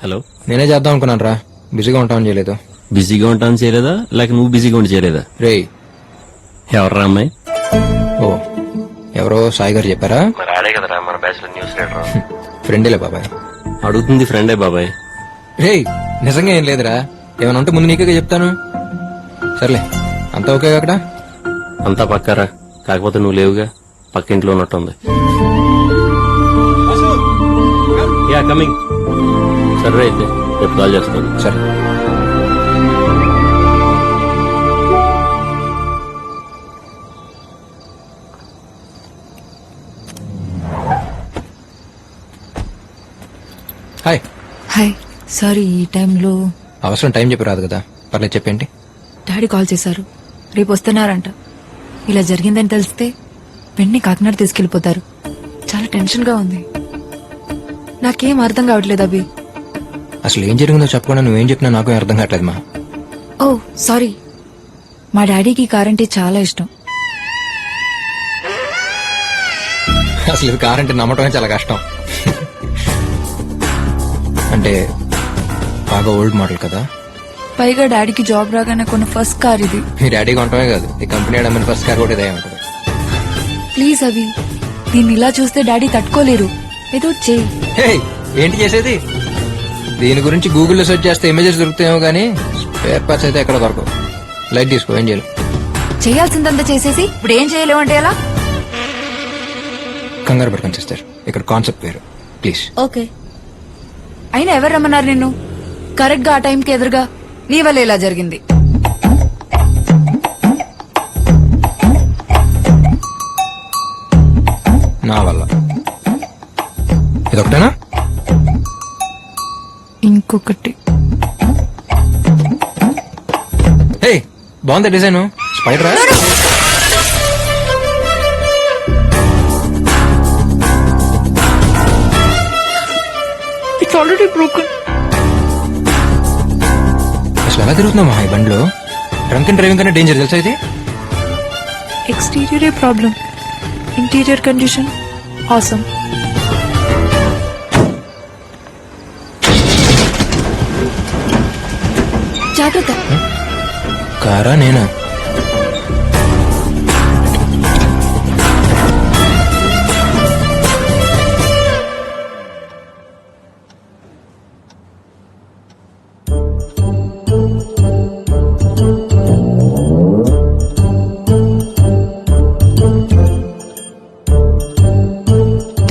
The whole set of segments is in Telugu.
హలో, నేనే చేద్దాం అనుకున్నాను రా, బిజీగా ఉంటామని చేయలేదు. బిజీగా ఉంటాను చేయలేదా లేక నువ్వు బిజీగా ఉండి చేయలేదా? రేయ్, ఎవర్రా అమ్మాయి? ఓ ఎవరో సాయి గారు చెప్పారా? మరి ఆడే కదరా మన బ్యాచ్ లో న్యూస్ రీడర్. ఫ్రెండేలే బాబాయ్. అడుగుతుంది ఫ్రెండే బాబాయ్. రేయ్, నిజంగా ఏం లేదురా, ఏమైనా ఉంటే ముందు నీకే చెప్తాను. సర్లే, అంతా ఓకే అక్కడ? అంతా పక్కారా, కాకపోతే నువ్వు లేవుగా, పక్క ఇంట్లో ఉన్నట్టుంది. Yeah coming. సరే అయితే రేపు కాల్ చేస్తాను. సరే. హాయ్. హాయ్, సారీ ఈ టైంలో అవసరం టైం చెప్పి రాదు కదా, పర్లేదు చెప్పేంటి. డాడీ కాల్ చేశారు, రేపు వస్తున్నారంట. ఇలా జరిగిందని తెలిస్తే వెంటనే కాకినాడ తీసుకెళ్లిపోతారు. చాలా టెన్షన్ గా ఉంది. నాకేం అర్థం కావట్లేదు అభి. అసలు ఏం జరిగిందో చెప్పకుండా నువ్వేం చెప్పినా నాకు అర్థం కావట్లేదు మా. ఓ సారీ, మా డాడీకి కార్ అంటే చాలా ఇష్టం. అసలు ఇది కార్ అంటే నమ్మటమే చాలా కష్టం. అంటే బాగా ఓల్డ్ మోడల్ కదా. పైగా డాడీకి జాబ్ రాగానే కొన్న ఫస్ట్ కార్ ఇది. మీ డాడీ కొనటమే కాదు, ఈ కంపెనీ అడమని ఫస్ట్ కార్ కూడా ఇదే ఉంటుంది. ప్లీజ్ అభి, దీన్ని ఇలా చూస్తే డాడీ తట్టుకోలేరు. ఏదో చెయ్యి. హే, ఏంటి చేసేది? దీని గురించి గూగుల్లో సెర్చ్ చేస్తే ఇమేజెస్ దొరుకుతాయేమో కానీ స్పేర్ పార్ట్స్ అయితే ఎక్కడ దొరకవు. లైట్ తీసుకో, ఏం చేయాలి? చేయాల్సిందంతా చేసేసి ఇప్పుడు ఏం చేయలేమంటే ఎలా? కంగారు పడకండి సిస్టర్, ఇక్కడ కాన్సెప్ట్ వేరు, ప్లీజ్. ఓకే. అయినా ఎవరు రమ్మన్నారు నిన్ను? కరెక్ట్ గా ఆ టైంకి ఎదురుగా నీ వల్ల ఇలా జరిగింది. నా వల్ల. ఇదొకటేనా? ఇంకొకటి. హే, బాగుంది డిజైన్. స్పైడరా? It's already broken. అసలు ఎలా తిరుగుతున్నావు ఈ బండిలో? డ్రంక్ అండ్ డ్రైవింగ్ కన్నా డేంజర్ తెలుసా ఇది? ఎక్స్టీరియరే ప్రాబ్లం, ఇంటీరియర్ కండిషన్ ఆసమ్. జాగ్రత్త. కారా నేనా?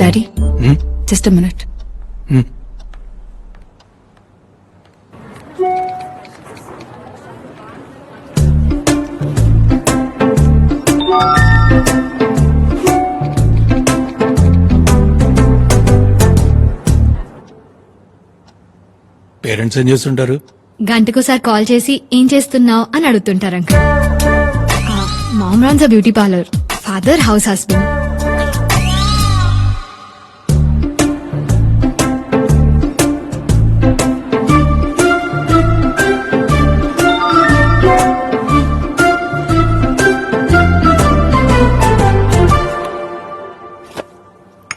Daddy, just a minute. Parents ఏం చేస్తుంటారు? గంటకోసారి కాల్ చేసి ఏం చేస్తున్నావు అని అడుగుతుంటారు uncle. Mom runs a beauty parlour, father house husband.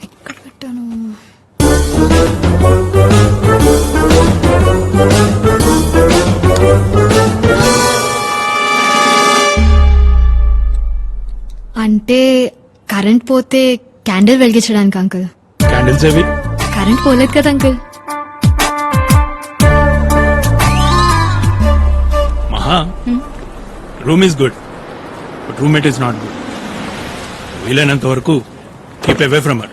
ఎక్కడ పెట్టాను? అంటే కరెంట్ పోతే క్యాండిల్ వెలిగించడానికి అంకుల్. క్యాండిల్స్ ఏవి? కరెంట్ పోలేదు కదా uncle. Maha, room is good but roommate is not good. వీలైనంత వరకు keep away from her.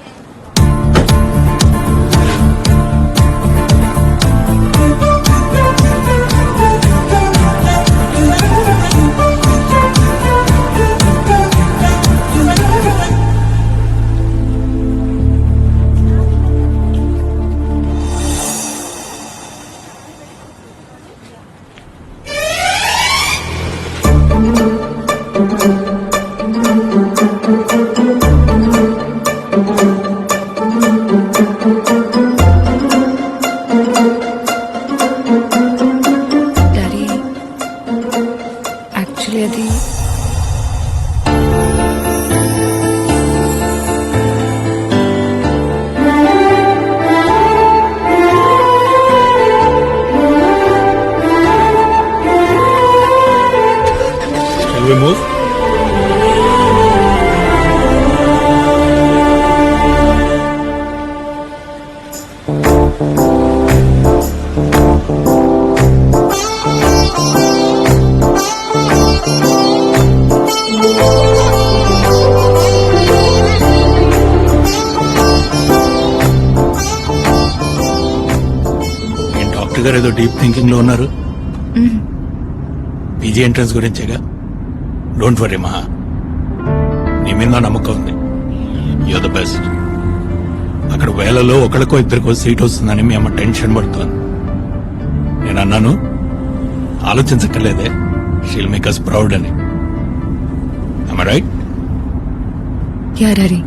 Doctor గారు ఏదో డీప్ థింకింగ్ లో ఉన్నారు పీజీ ఎంట్రన్స్ గురించేగా డోంట్ వరీ మహా నీ మీద నా నమ్మకం ఉంది యూర్ ద బెస్ట్ అక్కడ వేలలో ఒకరికో ఇద్దరికో సీట్ వస్తుందని మీ అమ్మ టెన్షన్ పడుతోంది నేను అన్నాను ఆలోచించక్కర్లేదే షీల్ మేక్ అస్ ప్రౌడ్ అని రైట్ యార్ హరి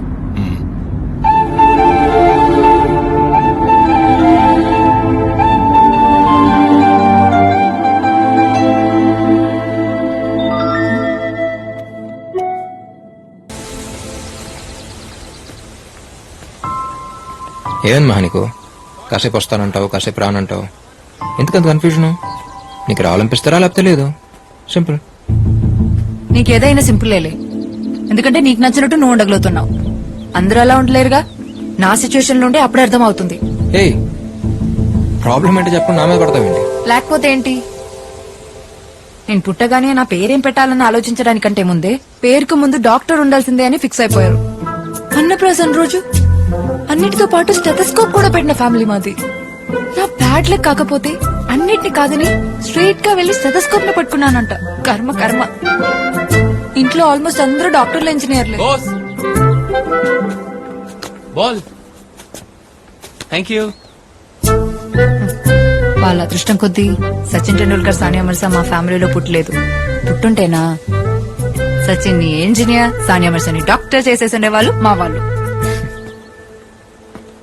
ఏమైంది మహా నీకు కాసేపు వస్తానంటావు కాసేపు రానంటావు ఎందుకంత కన్ఫ్యూజన్ నీకు రావాలనిపిస్తారా లేకపోతే లేదు సింపుల్ నీకేదైనా సింపులేలే ఎందుకంటే నీకు నచ్చినట్టు నువ్వు ఉండగలుగుతున్నావు అందరూ అలా ఉండలేరుగా నా సిచ్యువేషన్ నుండి అప్పుడే అర్థం అవుతుంది ఏయ్ ప్రాబ్లం ఏంటో చెప్పండి నా మీద పడతావేంటి లేకపోతే ఏంటి నేను పుట్టగానే నా పేరేం పెట్టాలని ఆలోచించడానికంటే ముందే పేరుకు ముందు డాక్టర్ ఉండాల్సిందే అని ఫిక్స్ అయిపోయారు అన్నప్రాసన రోజు అన్నిటితో పాటు స్టెథోస్కోప్ కూడా పెట్టిన ఫ్యామిలీ మాది నా బ్యాడ్ లక్ కాకపోతే అన్నిటిని కాదని స్ట్రైట్ గా వెళ్లి స్టెథోస్కోప్ ని పట్టుకున్నానంట కర్మ కర్మ ఇంట్లో ఆల్మోస్ట్ అందరూ డాక్టర్లు ఇంజనీర్లే బాల్ థ్యాంక్ యూ వాళ్ళ అదృష్టం కొద్దీ సచిన్ టెండూల్కర్ సానియా మిర్జా మా ఫ్యామిలీలో పుట్టలేదు పుట్టుంటేనా సచిన్ ని ఇంజనీర్ సానియా మిర్జాని డాక్టర్ చేసేసిండే వాళ్ళు మా వాళ్ళు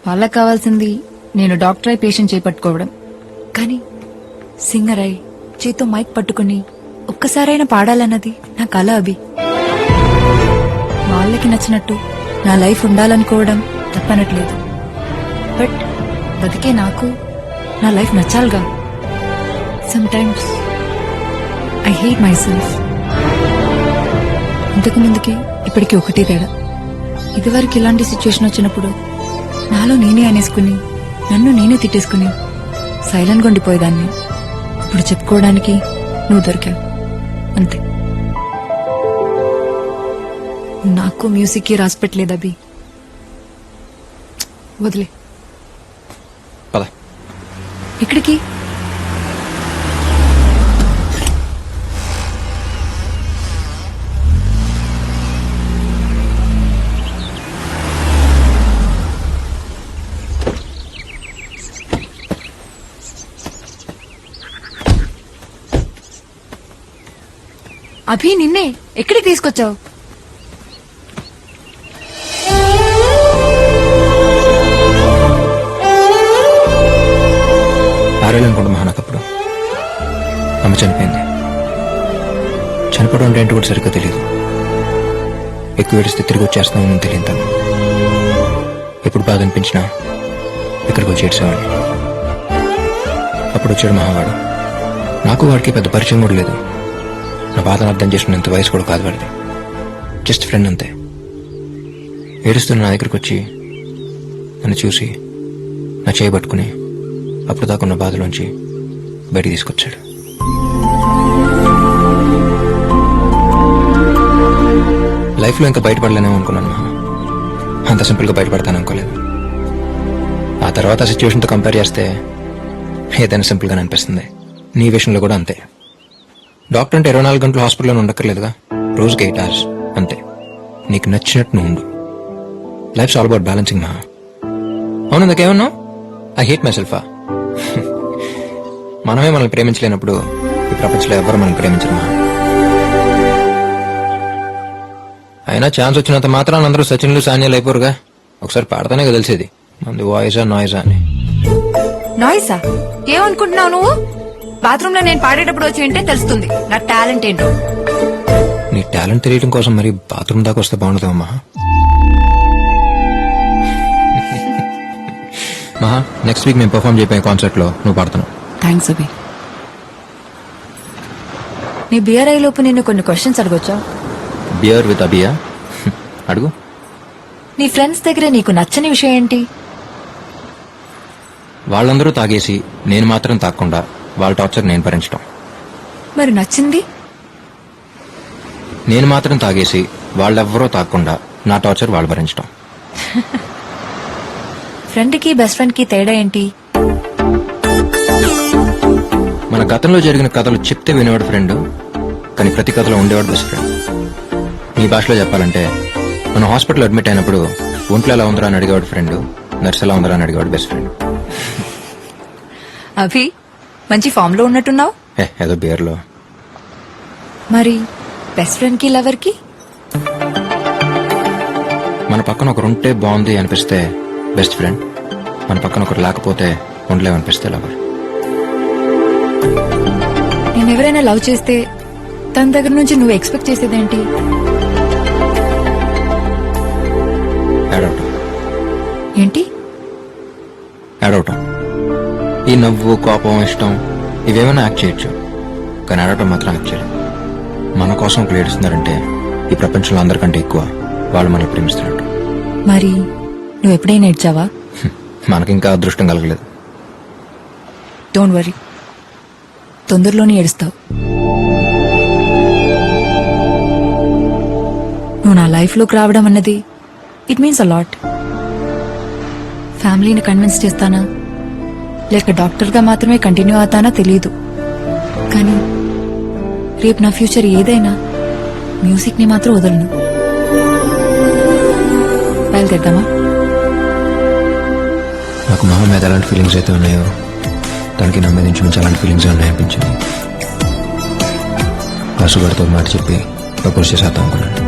వాళ్ళకి కావాల్సింది నేను డాక్టర్ అయి పేషెంట్ చేపట్టుకోవడం కానీ సింగర్ అయి చేతో మైక్ పట్టుకుని ఒక్కసారైనా పాడాలన్నది నా కల అభి వాళ్ళకి నచ్చినట్టు నా లైఫ్ ఉండాలనుకోవడం తప్పనట్లేదు బట్ బతికే నాకు నా లైఫ్ నచ్చాలిగా sometimes I hate myself ఇంతకు ముందుకి ఇప్పటికి ఒకటి తేడా ఇదివరకు ఇలాంటి సిచ్యువేషన్ వచ్చినప్పుడు నాలో నేనే అనేసుకుని నన్ను నేనే తిట్టేసుకుని సైలెంట్ గా ఉండిపోయేదాన్ని ఇప్పుడు చెప్పుకోవడానికి నువ్వు దొరికావు అంతే నాకు మ్యూజిక్ కి రాసి పెట్టలేదు అభి వదిలే పద ఇక్కడికి అభి నిన్నే ఎక్కడికి తీసుకొచ్చావు ఆరేళ్ళనుకుంటా మహా నాకు అప్పుడు అమ్మ చనిపోయింది చనిపోవడం అంటే ఏంటో కూడా సరిగ్గా తెలియదు ఎక్కువ ఏడిస్తే తిరిగి వచ్చేస్తున్నామని తెలియదు తను ఎప్పుడు బాధ అనిపించినా ఇక్కడికి వచ్చి ఏడ్చేవాడిని అప్పుడు వచ్చాడు మహావాడు నాకు వాడికి పెద్ద పరిచయం కూడా లేదు నా బాధను అర్థం చేసుకునేంత వయసు కూడా కాదు వాడిది జస్ట్ ఫ్రెండ్ అంతే ఏడుస్తున్న నా దగ్గరికి వచ్చి నన్ను చూసి నా చేయి పట్టుకుని అప్పుడు దాకున్న బాధలోంచి బయటికి తీసుకొచ్చాడు లైఫ్లో ఇంకా బయటపడలేనేమో అనుకున్నాను మహా అంత సింపుల్గా బయటపడతాను అనుకోలేదు ఆ తర్వాత సిచ్యువేషన్తో కంపేర్ చేస్తే ఏదైనా సింపుల్గానే అనిపిస్తుంది నీ విషయంలో కూడా అంతే డాక్టర్ అంటే 24 గంటలు హాస్పిటల్లో ఉండక్కర్లేదుగా రోజుకి 8 hours అంతే నీకు నచ్చినట్టు నువ్వు ఉండు లైఫ్స్ ఆల్ అబౌట్ బ్యాలెన్సింగ్ మహా అవును ఇందాకేమన్నావు ఐ హేట్ మై సెల్ఫా మనమే మనల్ని ప్రేమించలేనప్పుడు ఈ ప్రపంచంలో ఎవరు మనల్ని ప్రేమించరు మహా అయినా ఛాన్స్ వచ్చినంత మాత్రాన్ని అందరూ సచిన్లు సాన్యాలు అయిపోరుగా ఒకసారి పాడతానే కదా తెలిసేది మంది వాయిసా నాయిసా అని నాయిసా ఏమనుకుంటున్నావు నువ్వు బాత్రూమ్ లో నేను పాడేటప్పుడు వచ్చి వింటే తెలుస్తుంది నా టాలెంట్ ఏంటో నీ టాలెంట్ తెలియడం కోసం మరి బాత్రూమ్ దాకా వస్తే బాగుండదు మహా మహా నెక్స్ట్ వీక్ మేము పర్ఫామ్ చేయబోయే కాన్సర్ట్ లో నువ్వు పాడుతున్నావు థ్యాంక్స్ అభి నీ బియర్ అయ్యే లోపు నేను కొన్ని క్వశ్చన్స్ అడగొచ్చా బియర్ విత్ అబియా అడుగు నీ ఫ్రెండ్స్ దగ్గర నీకు నచ్చని విషయం ఏంటి వాళ్ళందరూ తాగేసి నేను మాత్రం తాగకుండా వాళ్ళ టార్చర్ నేను భరించడం మరి నచ్చింది నేను మాత్రం తాగేసి వాళ్ళెవ్వరూ తాగకుండా నా టార్చర్ వాళ్ళు భరించడం ఫ్రెండ్ కి బెస్ట్ ఫ్రెండ్ కి తేడా ఏంటి గతంలో జరిగిన కథలు చెప్తే వినేవాడు ఫ్రెండ్, కానీ ప్రతి కథలో ఉండేవాడు బెస్ట్ ఫ్రెండ్. నీ భాషలో చెప్పాలంటే మనం హాస్పిటల్ అడ్మిట్ అయినప్పుడు ఒంట్లో ఎలా ఉందరా అని అడిగేవాడు ఫ్రెండ్, నర్స్ ఎలా ఉందరా అని అడిగేవాడు బెస్ట్ ఫ్రెండ్. అభి మంచి ఫామ్ లో ఉన్నట్టున్నావు. ఏదో బేర్లో. మరి బెస్ట్ ఫ్రెండ్ కి లవర్ కి మన పక్కన ఒకరు ఉంటే బాగుంది అనిపిస్తే బెస్ట్ ఫ్రెండ్, మన పక్కన ఒకరు లేకపోతే ఉండలేమనిపిస్తే లవర్. నేను ఎవరైనా లవ్ చేస్తే తన దగ్గర నుంచి నువ్వు ఎక్స్పెక్ట్ చేసేదేంటి? యాడ్ అవటం. ఏంటి? యాడ్ అవటం. ఈ నవ్వు, కోపం, ఇష్టం ఇవేమైనా యాక్ట్ చేయొచ్చు, కానీ ఆడటం మాత్రం యాక్ట్ చేయడం. మన కోసం ఒకరు ఏడుస్తున్నారంటే ఈ ప్రపంచంలో అందరికంటే ఎక్కువ వాళ్ళు మనల్ని ప్రేమిస్తున్నట్టు. మరి నువ్వు ఎప్పుడైనా ఏడ్చావా? మనకింకా అదృష్టం కలగలేదు. డోంట్ వరీ, తొందరలోనే ఏడుస్తావు. నువ్వు నా లైఫ్ లోకి రావడం అన్నది ఇట్ మీన్స్ అ లాట్. ఫ్యామిలీని కన్విన్స్ చేస్తానా లేక డాక్టర్ గా మాత్రమే కంటిన్యూ అవుతానా తెలియదు, కానీ రేపు నా ఫ్యూచర్ ఏదైనా మ్యూజిక్ ని మాత్రం వదలను. బయలుదేద్దామా? నాకు మహా మీద ఎలాంటి ఫీలింగ్స్ అయితే ఉన్నాయో తనకి నా మీద నుంచి అలాంటి ఫీలింగ్స్ ఉన్నాయనిపించింది. వాసుగారితో మాట చెప్పి ప్రపోజ్ చేసేద్దాం అనుకున్నాను.